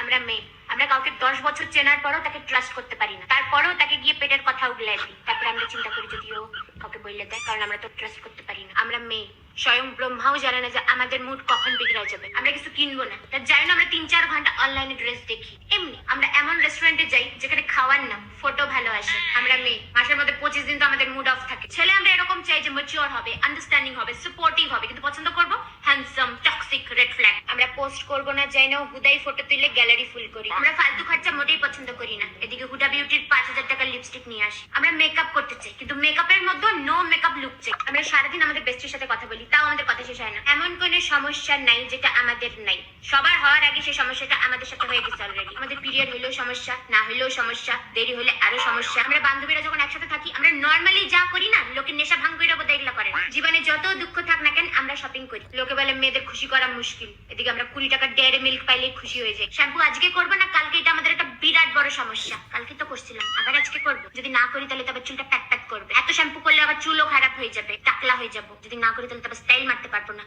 আমরা মেয়ে, আমরা কাউকে 10 বছর চেনার পরও তাকে ট্রাস্ট করতে পারি না, তারপরেও তাকে গিয়ে পেটের কথা উগলাই দিই। তারপর আমরা চিন্তা করি যদিও কাউকে বললে দেয়, কারণ আমরা তো ট্রাস্ট করতে পারি না। আমরা মেয়ে, স্বয়ং ব্রহ্মাও জানে না যে আমাদের মুড কখন বিগড়ে যাবে। আমরা কিছু কিনবো না, তার জানি না আমরা 3-4 ঘন্টা অনলাইনে ড্রেস দেখি। এমনি আমরা এমন রেস্টুরেন্টে যাই যেখানে খাওয়ার নাম ফটো ভালো আসে। আমরা মেয়ে, মাসের মধ্যে 25 দিন তো আমাদের মুড অফ থাকে। ছেলে আমরা এরকম চাই যে ম্যাচিওর হবে, আন্ডারস্ট্যান্ডিং হবে, সাপোর্টিভ হবে, কিন্তু পছন্দ করবো হ্যান্ডসাম, টক্সিক, রেড ফ্ল্যাগ। আমরা পোস্ট করবো না, যাই না হুদাই ফটো তুলে গ্যালারি ফুল করি। আমরা ফালতু খরচা মোটেই পছন্দ করি না। এদিকে হুডা বিউটির 5000 টাকার লিপস্টিক নিয়ে আসি। আমরা মেকআপ করতে চাই, কিন্তু মেকআপের মধ্যে নো মেকআপ লুক চাই। আমরা সারাদিন আমাদের বেস্টির সাথে কথা বলি, তাও আমাদের কথা শেষ হয় না। এমন কোন সমস্যা নাই যেটা আমাদের নাই। সবার হওয়ার আগে সেই সমস্যাটা আমাদের সাথে হয়ে গেছে অলরেডি। আমাদের পিরিয়ড হলেও সমস্যা, না হলেও সমস্যা, দেরি হলে আরো সমস্যা। আমরা বান্ধবীরা যখন একসাথে থাকি, আমরা নর্মালি যা করি না, লোকের নেশা ভাঙ করে বোধ এগুলো করে না। জীবনে যত দুঃখ থাক না কেন, আমরা শপিং করি। লোকে বলে মেয়েদের খুশি করা মুশকিল, এদিকে আমরা 20 টাকার ডেয়ারি মিল্ক পাইলেই খুশি হয়ে যায়। শ্যাম্পু আজকে করবো না কালকে, এটা আমাদের একটা বিরাট বড় সমস্যা। কালকে তো করছিলাম, আবার আজকে করবো। যদি না করি তাহলে তবে চুলটা প্যাট প্যাট করবে। এত শ্যাম্পু করলে আবার চুলও খারাপ হয়ে যাবে, টাকলা হয়ে যাবো। যদি না করি তাহলে তবে স্টাইল মারতে পারবো না।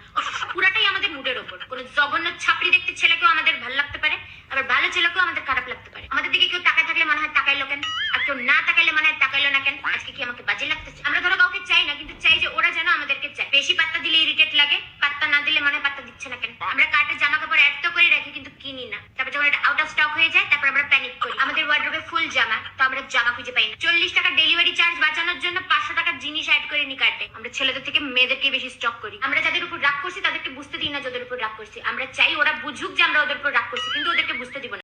পুরাটাই আমাদের মুডের ওপর। কোনো জঘন্য ছাপড়ি দেখতে ছেলেকেও আমাদের ভালো লাগতে পারে, আবার ভালো ছেলেকেও আমাদের খারাপ লাগতে পারে। আমাদের দিকে কেউ তাকায় থাকলে মনে হয় তাকাইলো কেন, আর কেউ না তাকাইলে মনে হয় তাকাইলো না কেন। আজকে কি আমাকে বাজে লাগতেছে? আমরা ধরো কাউকে চাই না, কিন্তু চাই যে ওরা যেন আমাদেরকে চায়। বেশি পাত্তা দিলে ইরিটেট লাগে, পাত্তা না দিলে মনে হয় পাত্তা দিচ্ছে না কেন। আমরা কার্টে জামা কাপড় অ্যাড তো করে রাখি, কিন্তু কিনি না। তারপর যখন এটা আউট অফ স্টক হয়ে যায়, তারপর আমরা প্যানিক করি। আমাদের ওয়ার্ড্রোবে ফুল জামা, তো আমরা জামা খুঁজে পাই না। 40 টাকা ডেলিভারি চার্জ বাঁচানোর জন্য 500 টাকার জিনিস অ্যাড করে নি কার্টে। আমরা ছেলেদের থেকে মেয়েদেরকে বেশি স্টক করি। আমরা যাদের উপর রাগ করছি তাদেরকে বুঝতে দিই না যাদের উপর রাগ করছি। আমরা চাই ওরা বুঝুক যে আমরা ওদের উপর রাগ করছি, কিন্তু ওদেরকে বুঝতে